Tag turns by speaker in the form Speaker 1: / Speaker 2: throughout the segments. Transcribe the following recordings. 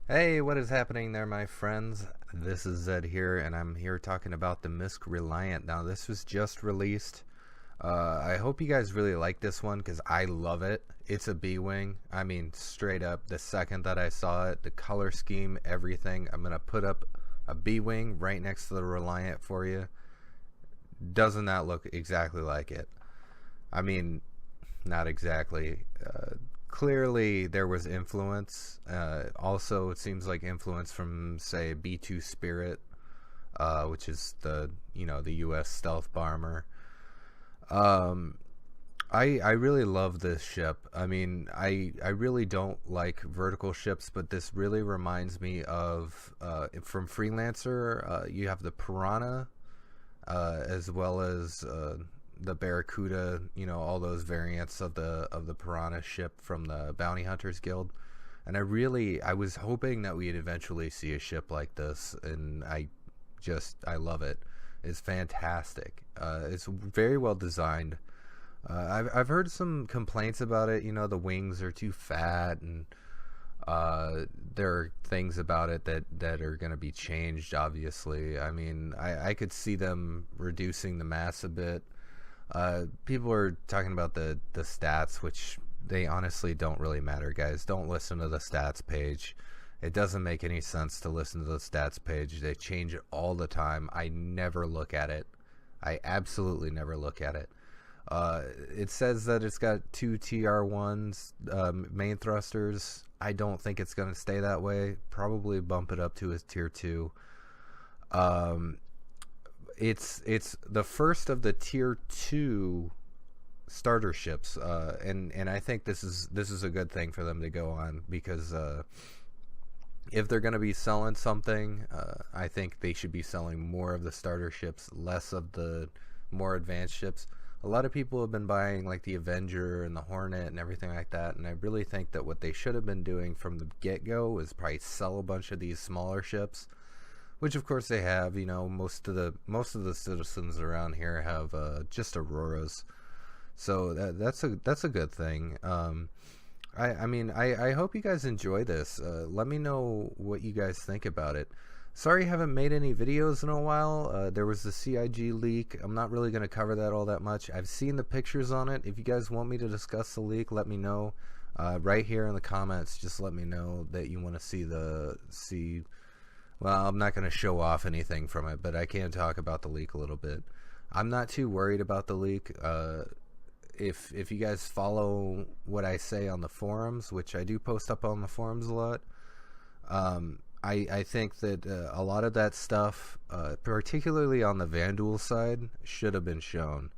Speaker 1: Hey, what is happening there, my friends? This is Zed here, and I'm here talking about the MISC Reliant. Now, this was just released. I hope you guys really like this one because I love it. It's a B-Wing. I mean, straight up, the second that I saw it, the color scheme, everything. I'm going to put up a B-Wing right next to the Reliant for you. Doesn't that look exactly like it? I mean, not exactly. Clearly, there was influence. Also, it seems like influence from, say, B2 Spirit, which is the U.S. stealth bomber. Um, I really love this ship. I mean, I really don't like vertical ships, but this really reminds me of from Freelancer. You have the Piranha, as well as the Barracuda, all those variants of the Piranha ship from the Bounty Hunters Guild. And I was hoping that we'd eventually see a ship like this, and I love it. It's fantastic. It's very well designed. I've heard some complaints about it. The wings are too fat, and there are things about it that are going to be changed. Obviously, I mean, I could see them reducing the mass a bit. People are talking about the stats, which they honestly don't really matter, guys. Don't listen to the stats page. It doesn't make any sense to listen to the stats page. They change it all the time. I never look at it. I absolutely never look at it. It says that it's got two TR1s, main thrusters. I don't think it's going to stay that way. Probably bump it up to a tier 2. Um, it's the first of the tier 2 starter ships, and I think this is a good thing for them to go on, because if they're going to be selling something, I think they should be selling more of the starter ships, less of the more advanced ships. A lot of people have been buying like the Avenger and the Hornet and everything like that, and I really think that what they should have been doing from the get-go is probably sell a bunch of these smaller ships, which of course they have. Most of the citizens around here have just Auroras, so that's a good thing. I hope you guys enjoy this. Let me know what you guys think about it. Sorry I haven't made any videos in a while. There was the CIG leak. I'm not really going to cover that all that much. I've seen the pictures on it. If you guys want me to discuss the leak, let me know. Right here in the comments, just let me know that you want to see. Well, I'm not going to show off anything from it, but I can talk about the leak a little bit. I'm not too worried about the leak. If you guys follow what I say on the forums, which I do post up on the forums a lot, I think that a lot of that stuff, particularly on the Vanduul side, should have been shown.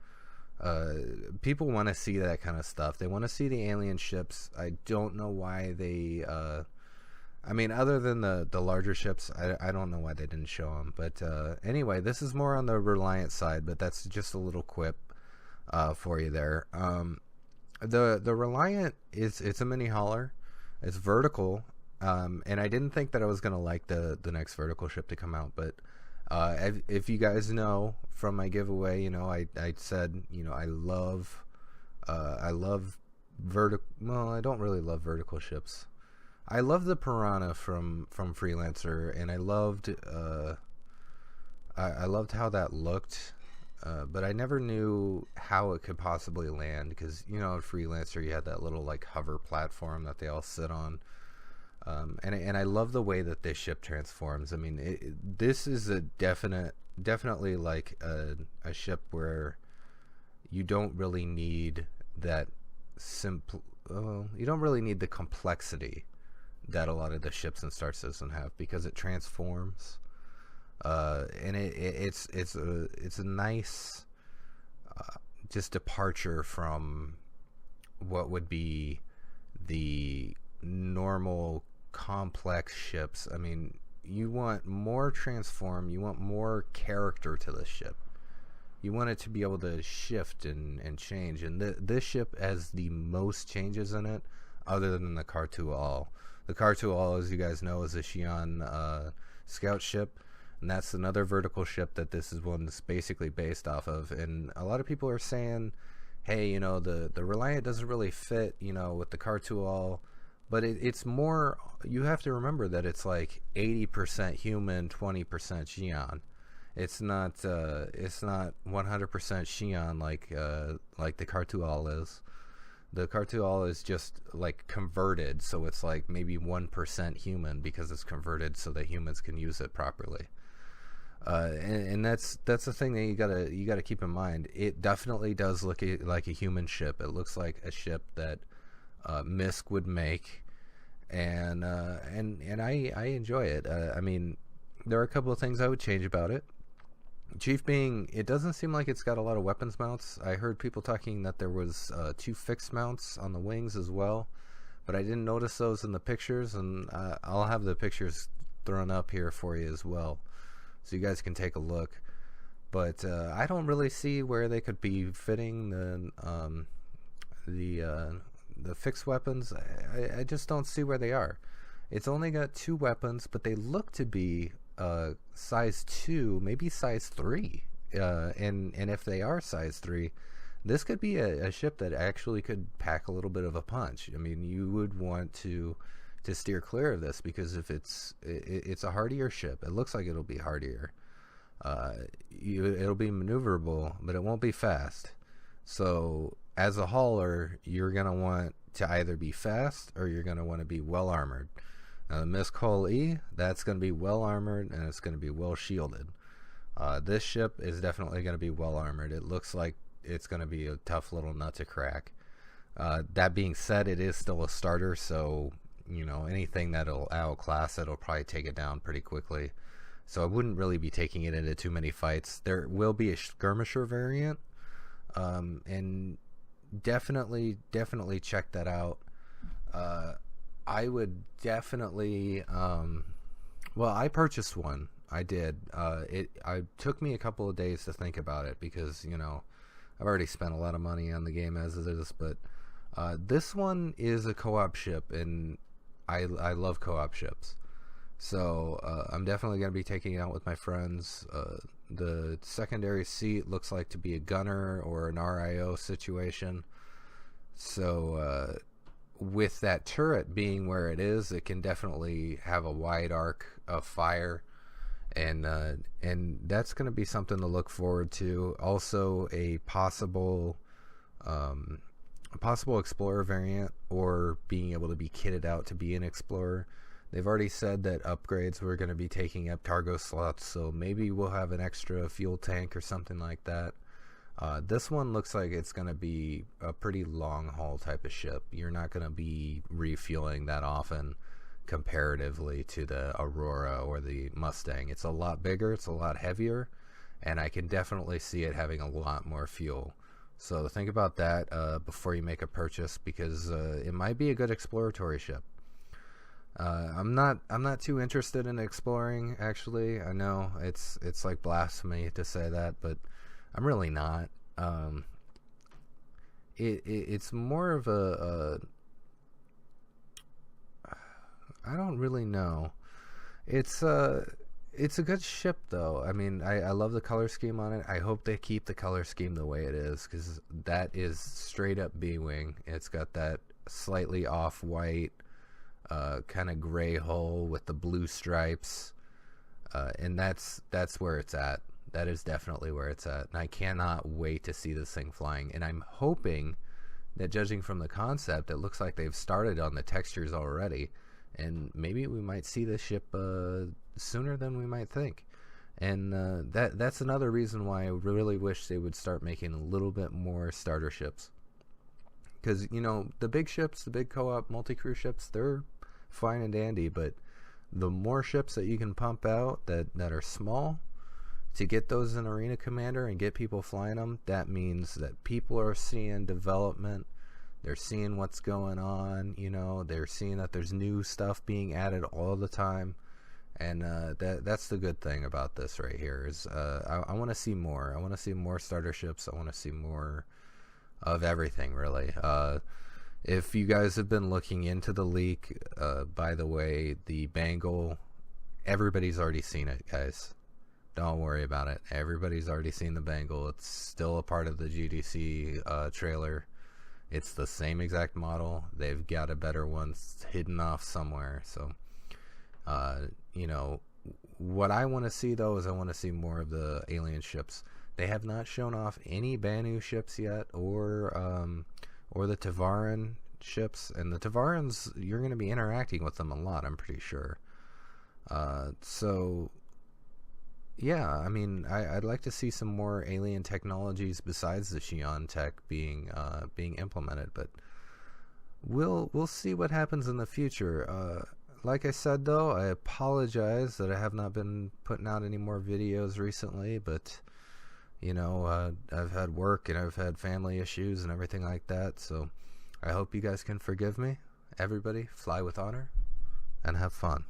Speaker 1: People want to see that kind of stuff. They want to see the alien ships. I don't know why they. I mean, other than the larger ships, I don't know why they didn't show them. But anyway, this is more on the Reliant side, but that's just a little quip for you there. The Reliant it's a mini hauler. It's vertical, and I didn't think that I was gonna like the next vertical ship to come out, but if you guys know from my giveaway, I said I love vertical. Well, I don't really love vertical ships. I love the Piranha from Freelancer, and I loved how that looked. But I never knew how it could possibly land, because in Freelancer you had that little like hover platform that they all sit on, and I love the way that this ship transforms. I mean, this is a definitely like a ship where you don't really need that simple. You don't really need the complexity that a lot of the ships in Star Citizen have, because it transforms. And it's a nice just departure from what would be the normal complex ships. I mean, you want more transform, you want more character to the ship. You want it to be able to shift and change, and this ship has the most changes in it, other than the Cartual. The Cartual, as you guys know, is a Xi'An scout ship, and that's another vertical ship that this is one that's basically based off of. And a lot of people are saying, hey, the Reliant doesn't really fit, with the Cartual. but it's more. You have to remember that it's like 80% human, 20% Xi'An. It's not 100% Xi'An like the Cartual is. The Cartual is just like converted, so it's like maybe 1% human because it's converted so that humans can use it properly. And that's the thing that you gotta keep in mind. It definitely does look like a human ship. It looks like a ship that MISC would make, and I enjoy it. I mean, there are a couple of things I would change about it. Chief being, it doesn't seem like it's got a lot of weapons mounts. I heard people talking that there was 2 fixed mounts on the wings as well, but I didn't notice those in the pictures, and I'll have the pictures thrown up here for you as well, so you guys can take a look. But I don't really see where they could be fitting the fixed weapons. I just don't see where they are. It's only got 2 weapons, but they look to be size 2, maybe size 3. And if they are size 3, this could be a ship that actually could pack a little bit of a punch. I mean, you would want to steer clear of this, because if it's a hardier ship, it looks like it'll be hardier. It'll be maneuverable, but it won't be fast. So as a hauler, you're gonna want to either be fast or you're gonna want to be well armored. Now the MISC Hull E, that's going to be well armored and it's going to be well shielded. This ship is definitely going to be well armored. It looks like it's going to be a tough little nut to crack. That being said, it is still a starter, so anything that'll outclass it'll probably take it down pretty quickly. So I wouldn't really be taking it into too many fights. There will be a skirmisher variant, and definitely check that out. I would definitely, well, I purchased one. I did. It took me a couple of days to think about it, because I've already spent a lot of money on the game as it is. But this one is a co-op ship, and I love co-op ships. So I'm definitely going to be taking it out with my friends. The secondary seat looks like to be a gunner or an RIO situation. So with that turret being where it is, it can definitely have a wide arc of fire, and that's going to be something to look forward to. Also, a possible explorer variant, or being able to be kitted out to be an explorer. They've already said that upgrades were going to be taking up cargo slots, so maybe we'll have an extra fuel tank or something like that. This one looks like it's going to be a pretty long haul type of ship. You're not going to be refueling that often comparatively to the Aurora or the Mustang. It's a lot bigger, it's a lot heavier, and I can definitely see it having a lot more fuel. So think about that before you make a purchase, because it might be a good exploratory ship. I'm not too interested in exploring, actually. I know it's like blasphemy to say that, but I'm really not. It's more of a I don't really know. It's a good ship, though. I mean, I love the color scheme on it. I hope they keep the color scheme the way it is, because that is straight up B-Wing. It's got that slightly off-white kind of gray hull with the blue stripes, and that's where it's at. That is definitely where it's at, and I cannot wait to see this thing flying. And I'm hoping that, judging from the concept, it looks like they've started on the textures already, and maybe we might see this ship sooner than we might think. And that's another reason why I really wish they would start making a little bit more starter ships, because the big ships, the big co-op multi-crew ships, they're fine and dandy, but the more ships that you can pump out that are small, to get those in Arena Commander and get people flying them, that means that people are seeing development. They're seeing what's going on. They're seeing that there's new stuff being added all the time, and that's the good thing about this right here. Is I want to see more. I want to see more starter ships. I want to see more of everything, really. If you guys have been looking into the leak, by the way, the Bangle, everybody's already seen it, guys. Don't worry about it. Everybody's already seen the Bangle. It's still a part of the GDC trailer. It's the same exact model. They've got a better one hidden off somewhere. So, you know, what I want to see though is I want to see more of the alien ships. They have not shown off any Banu ships yet, or the Tavaran ships. And the Tavarans, you're going to be interacting with them a lot, I'm pretty sure. So yeah, I mean, I'd like to see some more alien technologies besides the Xi'An tech being implemented, but we'll see what happens in the future. Like I said, though, I apologize that I have not been putting out any more videos recently, but you know, I've had work and I've had family issues and everything like that, so I hope you guys can forgive me. Everybody, fly with honor and have fun.